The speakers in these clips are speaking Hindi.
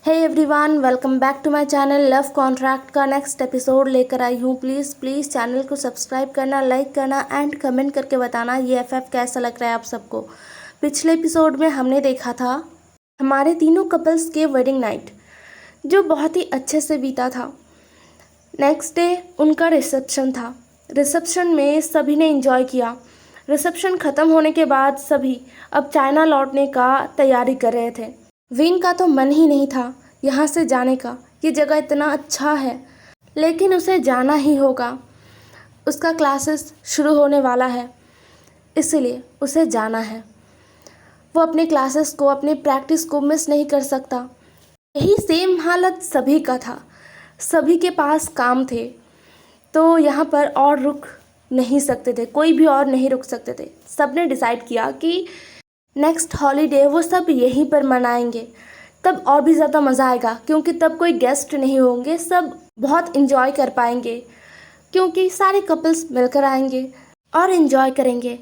Hey everyone, welcome back to my channel. Love contract का नेक्स्ट एपिसोड लेकर आई हूँ। प्लीज़ चैनल को सब्सक्राइब करना, लाइक करना एंड कमेंट करके बताना ये एफएफ कैसा लग रहा है आप सबको। पिछले एपिसोड में हमने देखा था हमारे तीनों कपल्स के वेडिंग नाइट, जो बहुत ही अच्छे से बीता था। नेक्स्ट डे उनका रिसेप्शन था। रिसेप्शन में सभी ने एंजॉय किया। रिसेप्शन ख़त्म होने के बाद सभी अब चाइना लौटने का तैयारी कर रहे थे। विंग का तो मन ही नहीं था यहाँ से जाने का। ये जगह इतना अच्छा है, लेकिन उसे जाना ही होगा। उसका क्लासेस शुरू होने वाला है, इसलिए उसे जाना है। वो अपने क्लासेस को, अपने प्रैक्टिस को मिस नहीं कर सकता। यही सेम हालत सभी का था। सभी के पास काम थे, तो यहाँ पर और रुक नहीं सकते थे, कोई भी और नहीं रुक सकते थे। सब ने डिसाइड किया कि नेक्स्ट हॉलीडे वो सब यहीं पर मनाएंगे। तब और भी ज़्यादा मज़ा आएगा, क्योंकि तब कोई गेस्ट नहीं होंगे। सब बहुत इन्जॉय कर पाएंगे, क्योंकि सारे कपल्स मिलकर आएंगे और इन्जॉय करेंगे।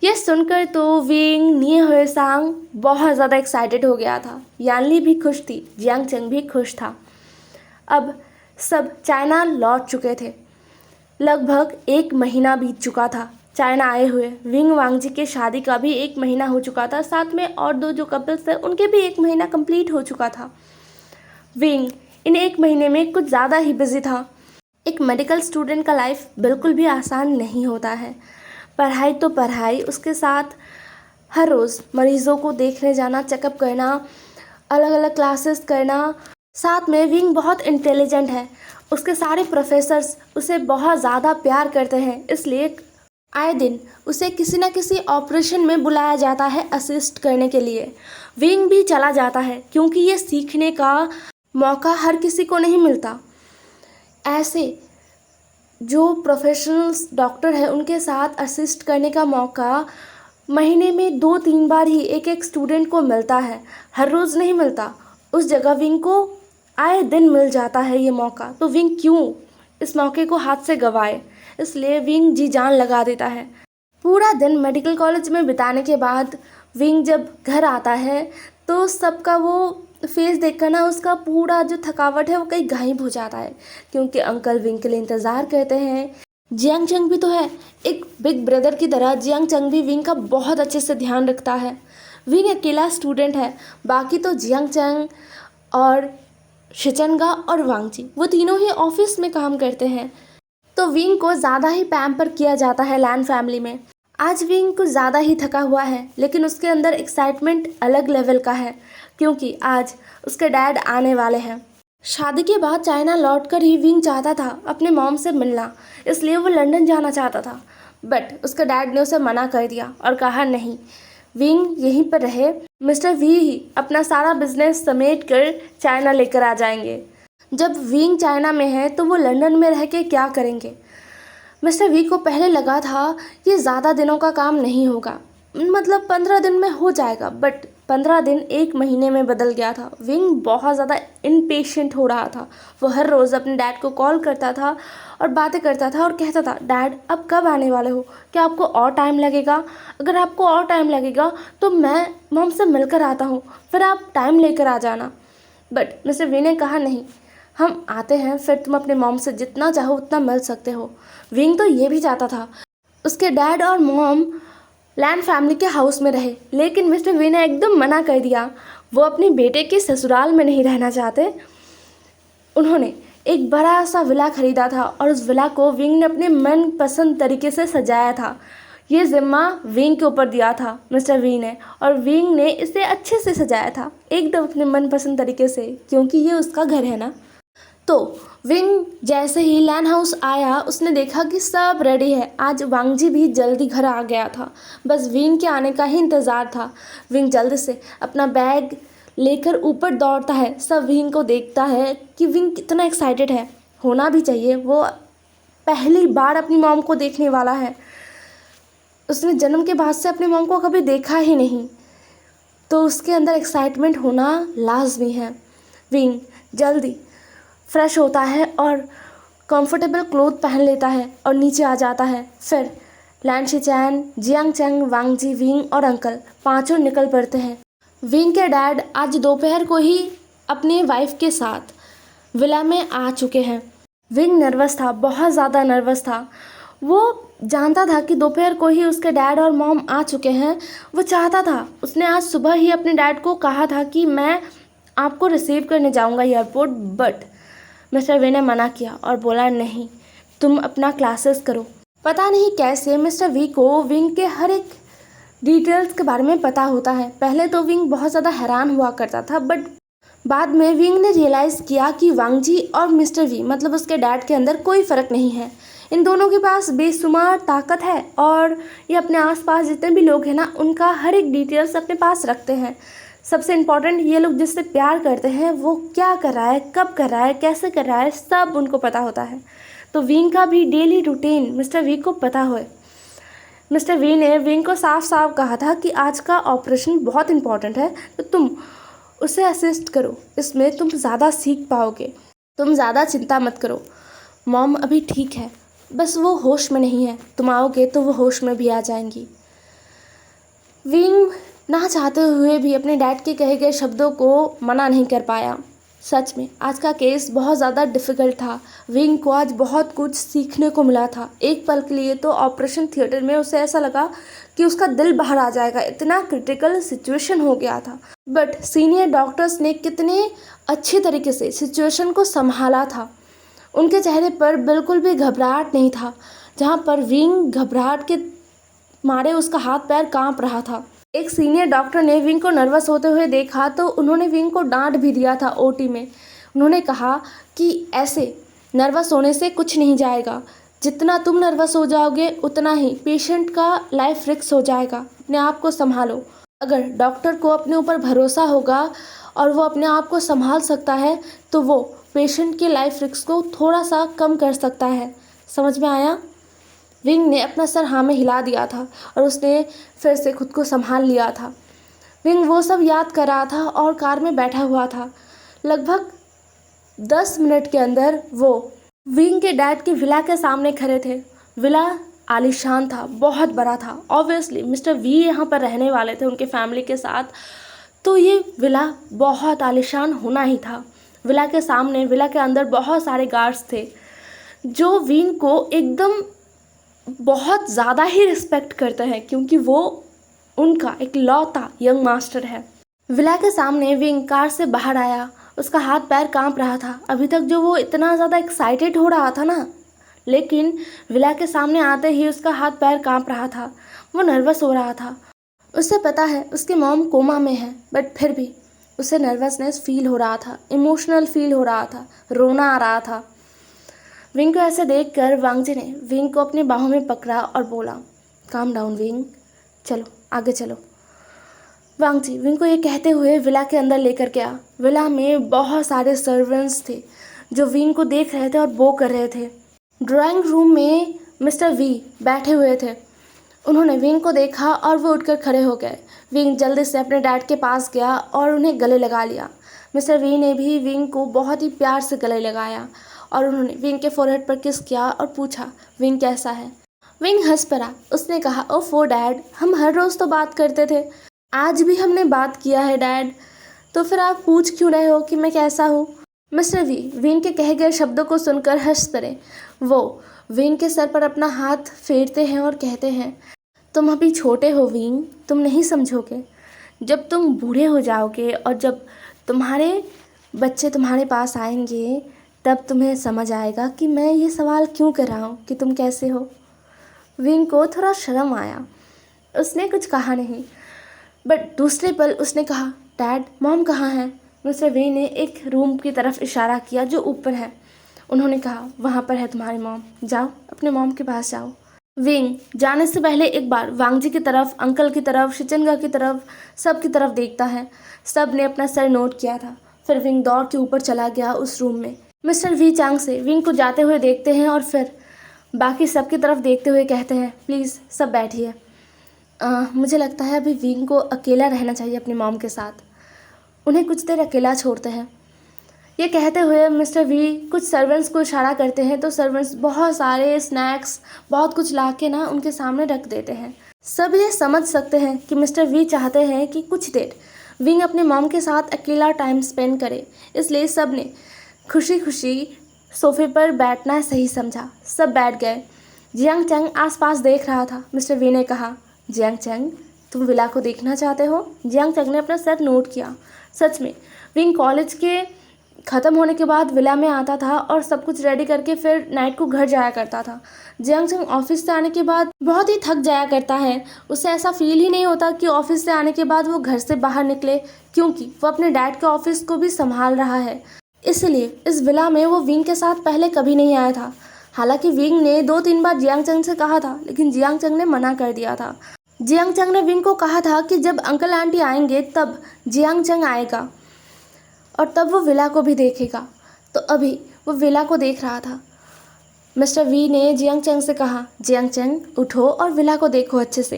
ये सुनकर तो विंग निये हुए सांग बहुत ज़्यादा एक्साइटेड हो गया था। यानली भी खुश थी, जियांग चंग भी खुश था। अब सब चाइना लौट चुके थे। लगभग 1 महीना बीत चुका था चाइना आए हुए। विंग वांगजी के शादी का भी 1 महीना हो चुका था। साथ में और 2 जो कपल्स थे उनके भी 1 महीना कंप्लीट हो चुका था। विंग इन 1 महीने में कुछ ज़्यादा ही बिजी था। एक मेडिकल स्टूडेंट का लाइफ बिल्कुल भी आसान नहीं होता है। पढ़ाई तो पढ़ाई, उसके साथ हर रोज़ मरीज़ों को देखने जाना, चेकअप करना, अलग अलग क्लासेस करना। साथ में विंग बहुत इंटेलिजेंट है। उसके सारे प्रोफेसर्स उसे बहुत ज़्यादा प्यार करते हैं, इसलिए आए दिन उसे किसी न किसी ऑपरेशन में बुलाया जाता है असिस्ट करने के लिए। विंग भी चला जाता है, क्योंकि ये सीखने का मौका हर किसी को नहीं मिलता। ऐसे जो प्रोफेशनल्स डॉक्टर हैं उनके साथ असिस्ट करने का मौका महीने में 2-3 बार ही एक एक स्टूडेंट को मिलता है, हर रोज़ नहीं मिलता। उस जगह विंग को आए दिन मिल जाता है ये मौका, तो विंग क्यों इस मौके को हाथ से गंवाए। इसलिए विंग जी जान लगा देता है। पूरा दिन मेडिकल कॉलेज में बिताने के बाद विंग जब घर आता है, तो सबका वो फेस देखकर ना उसका पूरा जो थकावट है वो कहीं गायब हो जाता है, क्योंकि अंकल विंग के लिए इंतज़ार करते हैं। जियांग चंग भी तो है, एक बिग ब्रदर की तरह जियांग चंग भी विंग का बहुत अच्छे से ध्यान रखता है। विंग अकेला स्टूडेंट है, बाकी तो जियांग चंग और शिचनगा और वांगजी वो तीनों ही ऑफिस में काम करते हैं। तो विंग को ज़्यादा ही पैम्पर किया जाता है लैन फैमिली में। आज विंग कुछ ज़्यादा ही थका हुआ है, लेकिन उसके अंदर एक्साइटमेंट अलग लेवल का है, क्योंकि आज उसके डैड आने वाले हैं। शादी के बाद चाइना लौटकर ही विंग चाहता था अपने मॉम से मिलना, इसलिए वो लंदन जाना चाहता था। बट उसके डैड ने उसे मना कर दिया और कहा नहीं, विंग यहीं पर रहे। मिस्टर वी ही अपना सारा बिजनेस समेट कर चाइना लेकर आ जाएंगे। जब विंग चाइना में है तो वो लंदन में रह के क्या करेंगे। मिस्टर वी को पहले लगा था ये ज़्यादा दिनों का काम नहीं होगा, मतलब 15 दिन में हो जाएगा, बट 15 दिन 1 महीने में बदल गया था। विंग बहुत ज़्यादा इम्पेशेंट हो रहा था। वो हर रोज़ अपने डैड को कॉल करता था और बातें करता था और कहता था, डैड अब कब आने वाले हो, क्या आपको और टाइम लगेगा? अगर आपको और टाइम लगेगा तो मैं मॉम से मिलकर आता हूँ, फिर आप टाइम लेकर आ जाना। बट मिस्टर वी ने कहा नहीं, हम आते हैं, फिर तुम अपने मॉम से जितना चाहो उतना मिल सकते हो। विंग तो ये भी चाहता था उसके डैड और मॉम लैंड फैमिली के हाउस में रहे, लेकिन मिस्टर वी ने एकदम मना कर दिया। वो अपने बेटे के ससुराल में नहीं रहना चाहते। उन्होंने एक बड़ा सा विला खरीदा था और उस विला को विंग ने अपने मनपसंद तरीके से सजाया था। ये जिम्मा विंग के ऊपर दिया था मिस्टर वी ने, और विंग ने इसे अच्छे से सजाया था एकदम अपने मनपसंद तरीके से, क्योंकि ये उसका घर है ना। तो विंग जैसे ही लैन हाउस आया, उसने देखा कि सब रेडी है। आज वांगजी भी जल्दी घर आ गया था, बस विंग के आने का ही इंतज़ार था। विंग जल्दी से अपना बैग लेकर ऊपर दौड़ता है। सब विंग को देखता है कि विंग कितना एक्साइटेड है। होना भी चाहिए, वो पहली बार अपनी मॉम को देखने वाला है। उसने जन्म के बाद से अपनी मॉम को कभी देखा ही नहीं, तो उसके अंदर एक्साइटमेंट होना लाजमी है। विंग जल्दी फ्रेश होता है और कंफर्टेबल क्लोथ पहन लेता है और नीचे आ जाता है। फिर लैन शिचैन, जियांग चंग, वांगजी, विंग और अंकल 5 निकल पड़ते हैं। विंग के डैड आज दोपहर को ही अपने वाइफ के साथ विला में आ चुके हैं। विंग नर्वस था, बहुत ज़्यादा नर्वस था। वो जानता था कि दोपहर को ही उसके डैड और मॉम आ चुके हैं। वो चाहता था, उसने आज सुबह ही अपने डैड को कहा था कि मैं आपको रिसीव करने जाऊंगा एयरपोर्ट, बट मिस्टर वी ने मना किया और बोला नहीं, तुम अपना क्लासेस करो। पता नहीं कैसे मिस्टर वी को विंग के हर एक डिटेल्स के बारे में पता होता है। पहले तो विंग बहुत ज़्यादा हैरान हुआ करता था, बट बाद में विंग ने रियलाइज़ किया कि वांग जी और मिस्टर वी मतलब उसके डैड के अंदर कोई फ़र्क नहीं है। इन दोनों के पास बेशुमार ताकत है और ये अपने आसपास जितने भी लोग हैं ना, उनका हर एक डिटेल्स अपने पास रखते हैं। सबसे इम्पॉर्टेंट, ये लोग जिससे प्यार करते हैं वो क्या कर रहा है, कब कर रहा है, कैसे कर रहा है, सब उनको पता होता है। तो विंग का भी डेली रूटीन मिस्टर वी को पता हो। मिस्टर वी ने विंग को साफ साफ कहा था कि आज का ऑपरेशन बहुत इंपॉर्टेंट है, तो तुम उसे असिस्ट करो, इसमें तुम ज़्यादा सीख पाओगे, तुम ज़्यादा चिंता मत करो। मॉम अभी ठीक है, बस वो होश में नहीं है, तुम आओगे तो वो होश में भी आ जाएंगी। विंग ना चाहते हुए भी अपने डैड के कहे गए शब्दों को मना नहीं कर पाया। सच में आज का केस बहुत ज़्यादा डिफ़िकल्ट था। विंग को आज बहुत कुछ सीखने को मिला था। एक पल के लिए तो ऑपरेशन थिएटर में उसे ऐसा लगा कि उसका दिल बाहर आ जाएगा, इतना क्रिटिकल सिचुएशन हो गया था। बट सीनियर डॉक्टर्स ने कितने अच्छे तरीके से सिचुएशन को संभाला था। उनके चेहरे पर बिल्कुल भी घबराहट नहीं था। जहाँ पर विंग घबराहट के मारे उसका हाथ पैर कांप रहा था। एक सीनियर डॉक्टर ने विंग को नर्वस होते हुए देखा तो उन्होंने विंग को डांट भी दिया था ओटी में। उन्होंने कहा कि ऐसे नर्वस होने से कुछ नहीं जाएगा, जितना तुम नर्वस हो जाओगे उतना ही पेशेंट का लाइफ रिस्क हो जाएगा, अपने आप को संभालो। अगर डॉक्टर को अपने ऊपर भरोसा होगा और वो अपने आप को संभाल सकता है तो वो पेशेंट के लाइफ रिस्क को थोड़ा सा कम कर सकता है। समझ में आया? विंग ने अपना सर हाँ में हिला दिया था और उसने फिर से खुद को संभाल लिया था। विंग वो सब याद कर रहा था और कार में बैठा हुआ था। लगभग 10 मिनट के अंदर वो विंग के डैड की विला के सामने खड़े थे। विला आलीशान था, बहुत बड़ा था। ऑब्वियसली मिस्टर वी यहाँ पर रहने वाले थे उनके फैमिली के साथ, तो ये विला बहुत आलीशान होना ही था। विला के सामने, विला के अंदर बहुत सारे गार्ड्स थे जो विंग को एकदम बहुत ज़्यादा ही रिस्पेक्ट करते हैं, क्योंकि वो उनका एक लौता यंग मास्टर है। विला के सामने विंग कार से बाहर आया। उसका हाथ पैर कांप रहा था। अभी तक जो वो इतना ज़्यादा एक्साइटेड हो रहा था ना, लेकिन विला के सामने आते ही उसका हाथ पैर कांप रहा था। वो नर्वस हो रहा था। उसे पता है उसकी मॉम कोमा में है, बट फिर भी उसे नर्वसनेस फील हो रहा था, इमोशनल फील हो रहा था, रोना आ रहा था। विंग को ऐसे देखकर वांग जी ने विंग को अपनी बाहों में पकड़ा और बोला, काम डाउन विंग, चलो आगे चलो। वांग जी विंग को ये कहते हुए विला के अंदर लेकर गया। विला में बहुत सारे सर्वेंट्स थे जो विंग को देख रहे थे और बो कर रहे थे। ड्राइंग रूम में मिस्टर वी बैठे हुए थे। उन्होंने विंग को देखा और वो उठकर खड़े हो गए। विंग जल्दी से अपने डैड के पास गया और उन्हें गले लगा लिया। मिस्टर वी ने भी विंग को बहुत ही प्यार से गले लगाया और उन्होंने विंग के फोरहेड पर किस किया और पूछा, विंग कैसा है? विंग हंस पड़ा। उसने कहा, ओफो डैड, हम हर रोज़ तो बात करते थे, आज भी हमने बात किया है डैड, तो फिर आप पूछ क्यों रहे हो कि मैं कैसा हूँ? मिस्टर वी विंग के कहे गए शब्दों को सुनकर हंस पड़े। वो विंग के सर पर अपना हाथ फेरते हैं और कहते हैं, तुम अभी छोटे हो विंग, तुम नहीं समझोगे। जब तुम बूढ़े हो जाओगे और जब तुम्हारे बच्चे तुम्हारे पास आएंगे तब तुम्हें समझ आएगा कि मैं ये सवाल क्यों कर रहा हूँ कि तुम कैसे हो। विंग को थोड़ा शर्म आया। उसने कुछ कहा नहीं, बट दूसरे पल उसने कहा, डैड मॉम कहाँ हैं? मिस्टर वी ने एक रूम की तरफ इशारा किया जो ऊपर है। उन्होंने कहा, वहाँ पर है तुम्हारी मॉम, जाओ अपने मॉम के पास जाओ। विंग जाने से पहले एक बार वांग जी की तरफ, अंकल की तरफ, शिचनगा की तरफ, सब की तरफ देखता है। सब ने अपना सर नोट किया था। फिर विंग दौड़ के ऊपर चला गया उस रूम में। मिस्टर वी चांग से विंग को जाते हुए देखते हैं और फिर बाकी सब की तरफ देखते हुए कहते हैं, प्लीज़ सब बैठिए। मुझे लगता है अभी विंग को अकेला रहना चाहिए अपनी मॉम के साथ। उन्हें कुछ देर अकेला छोड़ते हैं। ये कहते हुए मिस्टर वी कुछ सर्वेंट्स को इशारा करते हैं तो सर्वेंट्स बहुत सारे स्नैक्स, बहुत कुछ ला के ना उनके सामने रख देते हैं। सब ये समझ सकते हैं कि मिस्टर वी चाहते हैं कि कुछ देर विंग अपने मॉम के साथ अकेला टाइम स्पेंड करे, इसलिए सब ने खुशी खुशी सोफे पर बैठना सही समझा। सब बैठ गए। जियांग चंग आसपास देख रहा था। मिस्टर वी ने कहा, जियांग चंग, तुम विला को देखना चाहते हो? जियांग चंग ने अपना सर नोट किया। सच में विंग कॉलेज के ख़त्म होने के बाद विला में आता था और सब कुछ रेडी करके फिर नाइट को घर जाया करता था। जियांग चंग ऑफिस से आने के बाद बहुत ही थक जाया करता है। उसे ऐसा फील ही नहीं होता कि ऑफिस से आने के बाद वो घर से बाहर निकले, क्योंकि वो अपने डैड के ऑफिस को भी संभाल रहा है। इसलिए इस विला में वो विंग के साथ पहले कभी नहीं आया था। हालांकि विंग ने 2-3 बार जियांग चंग से कहा था, लेकिन जियांग चंग ने मना कर दिया था। जियांग चंग ने विंग को कहा था कि जब अंकल आंटी आएंगे तब जियांग चंग आएगा और तब वो विला को भी देखेगा। तो अभी वो विला को देख रहा था। मिस्टर वी ने जियांग चंग से कहा, जियांग चंग, उठो और विला को देखो अच्छे से।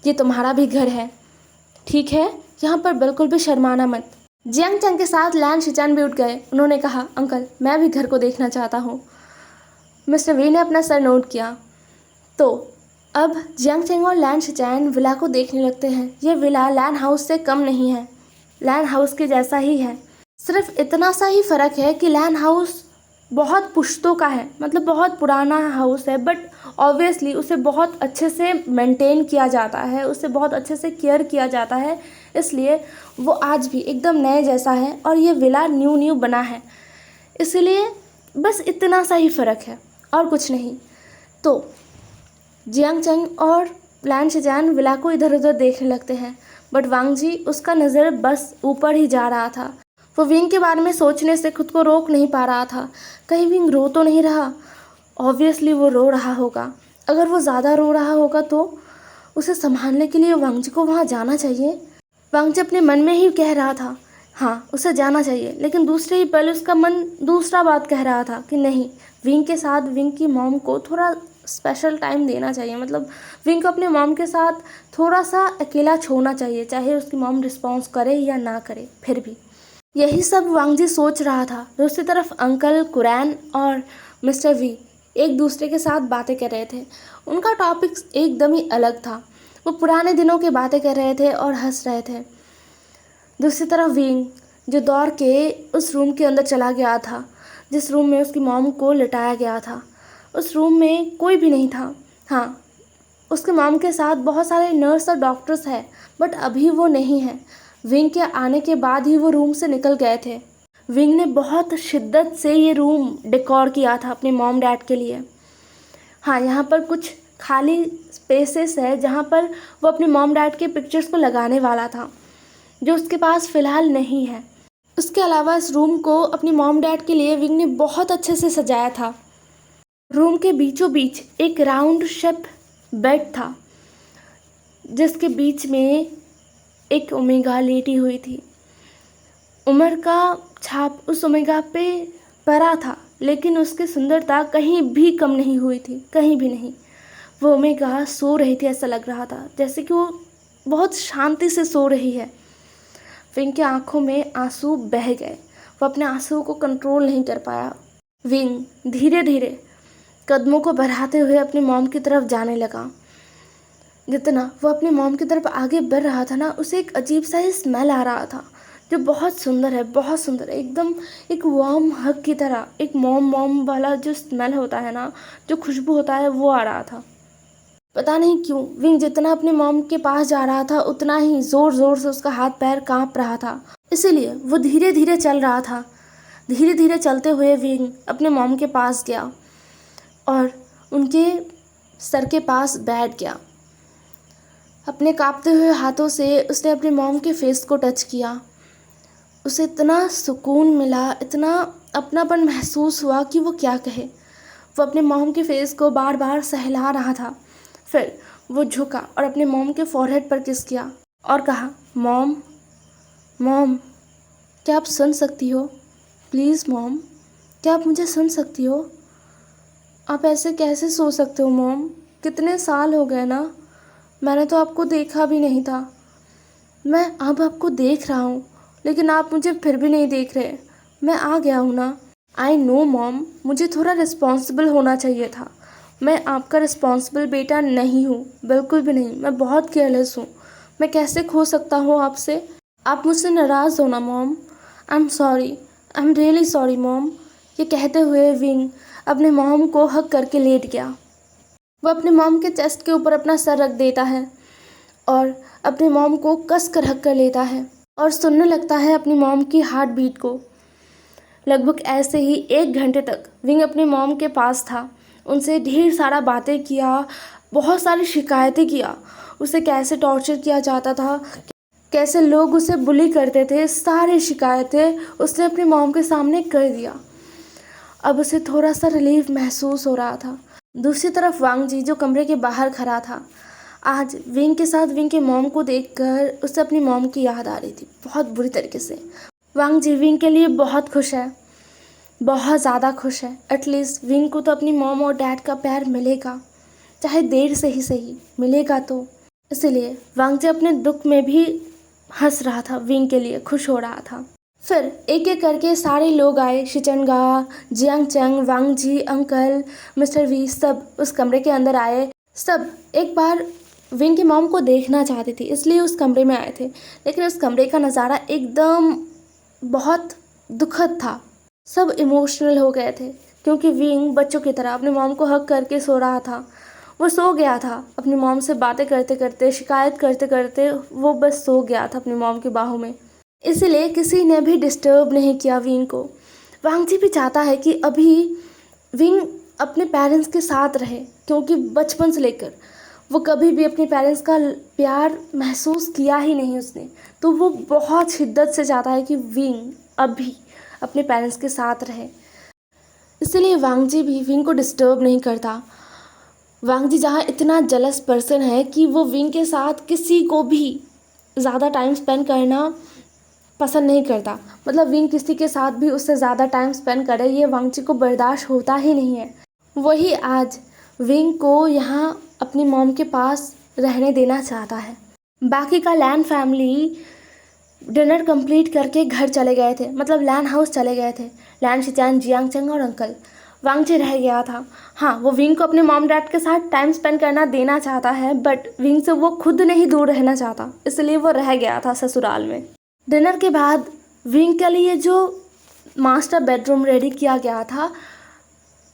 ये तुम्हारा भी घर है, ठीक है? यहाँ पर बिल्कुल भी शर्माना मत। जियांग चंग के साथ लैन शिचान भी उठ गए। उन्होंने कहा, अंकल, मैं भी घर को देखना चाहता हूँ। मिस्टर वी ने अपना सर नोट किया। तो अब जियांग चंग और लैन शिचान विला को देखने लगते हैं। ये विला लैन हाउस से कम नहीं है, लैन हाउस के जैसा ही है। सिर्फ इतना सा ही फ़र्क है कि लैन हाउस बहुत पुश्तों का है, मतलब बहुत पुराना हाउस है, बट ऑब्वियसली उसे बहुत अच्छे से मेंटेन किया जाता है, उसे बहुत अच्छे से केयर किया जाता है, इसलिए वो आज भी एकदम नए जैसा है। और ये विला न्यू बना है, इसलिए बस इतना सा ही फ़र्क है और कुछ नहीं। तो जियांग चंग और लैन शिचान विला को इधर उधर देखने लगते हैं, बट वांग जी, उसका नज़र बस ऊपर ही जा रहा था। वो विंग के बारे में सोचने से खुद को रोक नहीं पा रहा था। कहीं विंग रो तो नहीं रहा? ऑब्वियसली वो रो रहा होगा। अगर वो ज़्यादा रो रहा होगा तो उसे संभालने के लिए वांग जी को वहाँ जाना चाहिए। वांग जी अपने मन में ही कह रहा था, हाँ उसे जाना चाहिए, लेकिन दूसरे ही पल उसका मन दूसरा बात कह रहा था कि नहीं, विंग के साथ विंग की मॉम को थोड़ा स्पेशल टाइम देना चाहिए। मतलब विंग को अपने मॉम के साथ थोड़ा सा अकेला छोड़ना चाहिए, चाहे उसकी मॉम रिस्पॉन्स करे या ना करे, फिर भी। यही सब वांग जी सोच रहा था। दूसरी तरफ अंकल, कुरैन और मिस्टर वी एक दूसरे के साथ बातें कर रहे थे। उनका टॉपिक एकदम ही अलग था। वो पुराने दिनों की बातें कर रहे थे और हंस रहे थे। दूसरी तरफ विंग, जो दौड़ के उस रूम के अंदर चला गया था जिस रूम में उसकी मॉम को लिटाया गया था, उस रूम में कोई भी नहीं था। हाँ, उसके मॉम के साथ बहुत सारे नर्स और डॉक्टर्स हैं, बट अभी वो नहीं है। विंग के आने के बाद ही वो रूम से निकल गए थे। विंग ने बहुत शिद्दत से ये रूम डेकोर किया था अपने मॉम डैड के लिए। हाँ, यहाँ पर कुछ खाली स्पेसेस है जहाँ पर वो अपने मॉम डैड के पिक्चर्स को लगाने वाला था, जो उसके पास फ़िलहाल नहीं है। उसके अलावा इस रूम को अपनी मॉम डैड के लिए विंग ने बहुत अच्छे से सजाया था। रूम के बीचों बीच एक राउंड शेप बेड था, जिसके बीच में एक ओमेगा लेटी हुई थी। उम्र का छाप उस ओमेगा पे पड़ा था, लेकिन उसकी सुंदरता कहीं भी कम नहीं हुई थी, कहीं भी नहीं। वो ओमेगा सो रही थी, ऐसा लग रहा था जैसे कि वो बहुत शांति से सो रही है। विंग की आंखों में आंसू बह गए। वो अपने आंसुओं को कंट्रोल नहीं कर पाया। विंग धीरे धीरे कदमों को बढ़ाते हुए अपनी मॉम की तरफ जाने लगा। जितना वो अपनी मॉम की तरफ आगे बढ़ रहा था ना, उसे एक अजीब सा ही स्मेल आ रहा था, जो बहुत सुंदर है, बहुत सुंदर है, एकदम एक वार्म हग की तरह। एक मॉम वाला जो स्मेल होता है ना, जो खुशबू होता है, वो आ रहा था। पता नहीं क्यों विंग जितना अपने मॉम के पास जा रहा था, उतना ही ज़ोर ज़ोर से उसका हाथ पैर काँप रहा था। इसीलिए वो धीरे धीरे चल रहा था। धीरे धीरे चलते हुए विंग अपने मॉम के पास गया और उनके सर के पास बैठ गया। अपने कांपते हुए हाथों से उसने अपने मॉम के फेस को टच किया। उसे इतना सुकून मिला, इतना अपनापन महसूस हुआ कि वो क्या कहे। वो अपने मॉम के फेस को बार बार सहला रहा था। फिर वो झुका और अपने मॉम के फॉरहेड पर किस किया और कहा, मॉम, मॉम, क्या आप सुन सकती हो? प्लीज़ मॉम, क्या आप मुझे सुन सकती हो? आप ऐसे कैसे सो सकते हो मॉम? कितने साल हो गए ना, मैंने तो आपको देखा भी नहीं था। मैं अब आपको देख रहा हूँ, लेकिन आप मुझे फिर भी नहीं देख रहे। मैं आ गया हूँ ना। आई नो मॉम, मुझे थोड़ा रिस्पॉन्सिबल होना चाहिए था। मैं आपका रिस्पॉन्सिबल बेटा नहीं हूँ, बिल्कुल भी नहीं। मैं बहुत केयरलेस हूँ। मैं कैसे खो सकता हूँ आपसे? आप मुझसे नाराज़ हो ना mom? I am sorry, I am really sorry mom. ये कहते हुए विंग अपने मॉम को हग करके लेट गया। वह अपने मॉम के चेस्ट के ऊपर अपना सर रख देता है और अपने मॉम को कस कर हग कर लेता है और सुनने लगता है अपनी मॉम की हार्ट बीट को। लगभग ऐसे ही 1 घंटे तक विंग अपनी मॉम के पास था। उनसे ढेर सारा बातें किया, बहुत सारी शिकायतें किया, उसे कैसे टॉर्चर किया जाता था, कैसे लोग उसे बुली करते थे, सारी शिकायतें उसने अपनी मॉम के सामने कर दिया। अब उसे थोड़ा सा रिलीफ महसूस हो रहा था। दूसरी तरफ वांग जी जो कमरे के बाहर खड़ा था, आज विंग के साथ विंग के मॉम को देखकर उसे अपनी मॉम की याद आ रही थी बहुत बुरी तरीके से। वांग जी विंग के लिए बहुत खुश है, बहुत ज़्यादा खुश है। एटलीस्ट विंग को तो अपनी मॉम और डैड का प्यार मिलेगा, चाहे देर से ही सही मिलेगा। तो इसलिए वांग जी अपने दुख में भी हंस रहा था, विंग के लिए खुश हो रहा था। फिर एक एक करके सारे लोग आए। शिचनगा, जियांग चंग, वांग जी, अंकल, मिस्टर वी सब उस कमरे के अंदर आए। सब एक बार विंग की मॉम को देखना चाहते थे, इसलिए उस कमरे में आए थे। लेकिन उस कमरे का नज़ारा एकदम बहुत दुखद था। सब इमोशनल हो गए थे क्योंकि विंग बच्चों की तरह अपनी मॉम को हग करके सो रहा था। वो सो गया था अपनी मॉम से बातें करते करते, शिकायत करते करते वो बस सो गया था अपनी मॉम की बाहों में। इसलिए किसी ने भी डिस्टर्ब नहीं किया विंग को। वांग जी भी चाहता है कि अभी विंग अपने पेरेंट्स के साथ रहे, क्योंकि बचपन से लेकर वो कभी भी अपने पेरेंट्स का प्यार महसूस किया ही नहीं उसने। तो वो बहुत शिद्दत से चाहता है कि विंग अभी अपने पेरेंट्स के साथ रहे। इसलिए वांग जी भी विंग को डिस्टर्ब नहीं करता। वांग जी जहाँ इतना जलस पर्सन है कि वो विंग के साथ किसी को भी ज़्यादा टाइम स्पेंड करना पसंद नहीं करता। मतलब विंग किसी के साथ भी उससे ज़्यादा टाइम स्पेंड करे, ये वांग जी को बर्दाश्त होता ही नहीं है। वही आज विंग को यहाँ अपनी मॉम के पास रहने देना चाहता है। बाकी का लैन फैमिली डिनर कंप्लीट करके घर चले गए थे, मतलब लैन हाउस चले गए थे। लैन, शिचान, जियांग चंग और अंकल। वांग जी रह गया था। हाँ, वो विंग को अपने मॉम डैड के साथ टाइम स्पेंड करना देना चाहता है, बट विंग से वो खुद नहीं दूर रहना चाहता, इसलिए वो रह गया था ससुराल में। डिनर के बाद विंग के लिए जो मास्टर बेडरूम रेडी किया गया था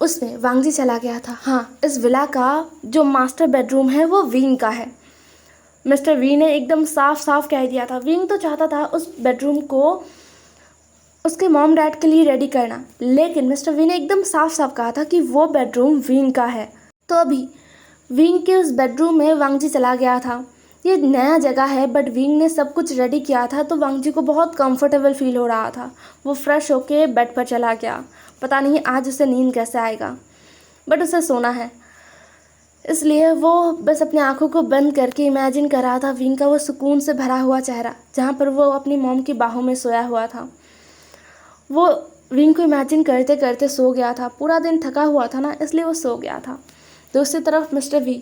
उसमें वांग जी चला गया था। हाँ, इस विला का जो मास्टर बेडरूम है वो विंग का है। मिस्टर वी ने एकदम साफ साफ कह दिया था। विंग तो चाहता था उस बेडरूम को उसके मॉम डैड के लिए रेडी करना, लेकिन मिस्टर वी ने एकदम साफ साफ कहा था कि वो बेडरूम विंग का है। तो अभी विंग के उस बेडरूम में वांग जी चला गया था। ये नया जगह है, बट विंग ने सब कुछ रेडी किया था तो वांग जी को बहुत कंफर्टेबल फील हो रहा था। वो फ्रेश होके बेड पर चला गया। पता नहीं आज उसे नींद कैसे आएगा, बट उसे सोना है, इसलिए वो बस अपनी आंखों को बंद करके इमेजिन कर रहा था विंग का वो सुकून से भरा हुआ चेहरा, जहाँ पर वो अपनी मॉम की बाहों में सोया हुआ था। वो विंग को इमेजिन करते करते सो गया था। पूरा दिन थका हुआ था ना, इसलिए वो सो गया था। दूसरी तरफ मिस्टर वी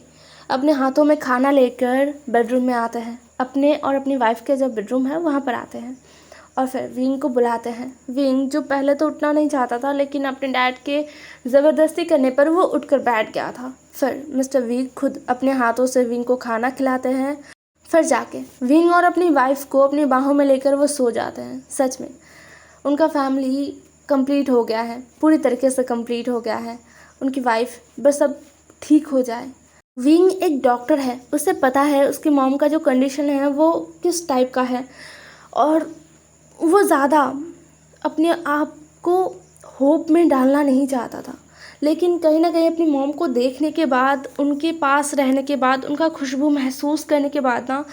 अपने हाथों में खाना लेकर बेडरूम में आते हैं। अपने और अपनी वाइफ के जो बेडरूम है वहाँ पर आते हैं और फिर विंग को बुलाते हैं। विंग जो पहले तो उठना नहीं चाहता था, लेकिन अपने डैड के ज़बरदस्ती करने पर वो उठकर बैठ गया था। फिर मिस्टर वी खुद अपने हाथों से विंग को खाना खिलाते हैं। फिर जाके विंग और अपनी वाइफ को अपनी बाहों में लेकर वो सो जाते हैं। सच में उनका फैमिली कंप्लीट हो गया है, पूरी तरीके से कंप्लीट हो गया है। उनकी वाइफ बस अब ठीक हो जाए। विंग एक डॉक्टर है, उसे पता है उसकी मॉम का जो कंडीशन है वो किस टाइप का है, और वो ज़्यादा अपने आप को होप में डालना नहीं चाहता था। लेकिन कहीं ना कहीं अपनी मॉम को देखने के बाद, उनके पास रहने के बाद, उनका खुशबू महसूस करने के बाद ना,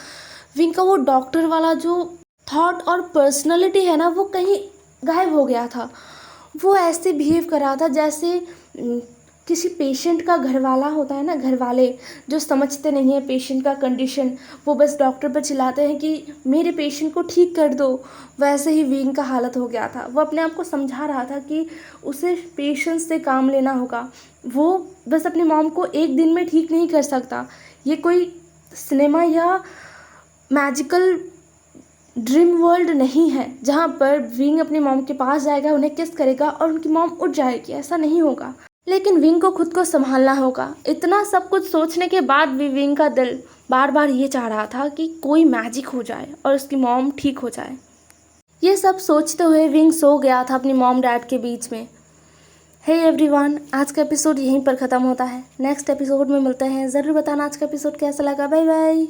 विंग का वो डॉक्टर वाला जो थॉट और पर्सनालिटी है ना, वो कहीं गायब हो गया था। वो ऐसे बिहेव कर रहा था जैसे किसी पेशेंट का घर वाला होता है ना, घर वाले जो समझते नहीं है पेशेंट का कंडीशन, वो बस डॉक्टर पर चिल्लाते हैं कि मेरे पेशेंट को ठीक कर दो। वैसे ही विंग का हालत हो गया था। वो अपने आप को समझा रहा था कि उसे पेशेंस से काम लेना होगा। वो बस अपनी मॉम को एक दिन में ठीक नहीं कर सकता। ये कोई सिनेमा या मैजिकल ड्रीम वर्ल्ड नहीं है जहाँ पर विंग अपनी मॉम के पास जाएगा, उन्हें किस करेगा और उनकी मॉम उठ जाएगी। ऐसा नहीं होगा। लेकिन विंग को खुद को संभालना होगा। इतना सब कुछ सोचने के बाद भी विंग का दिल बार बार ये चाह रहा था कि कोई मैजिक हो जाए और उसकी मॉम ठीक हो जाए। ये सब सोचते हुए विंग सो गया था अपनी मॉम डैड के बीच में। हे एवरीवन, आज का एपिसोड यहीं पर ख़त्म होता है। नेक्स्ट एपिसोड में मिलते हैं। ज़रूर बताना आज का एपिसोड कैसा लगा। Bye bye.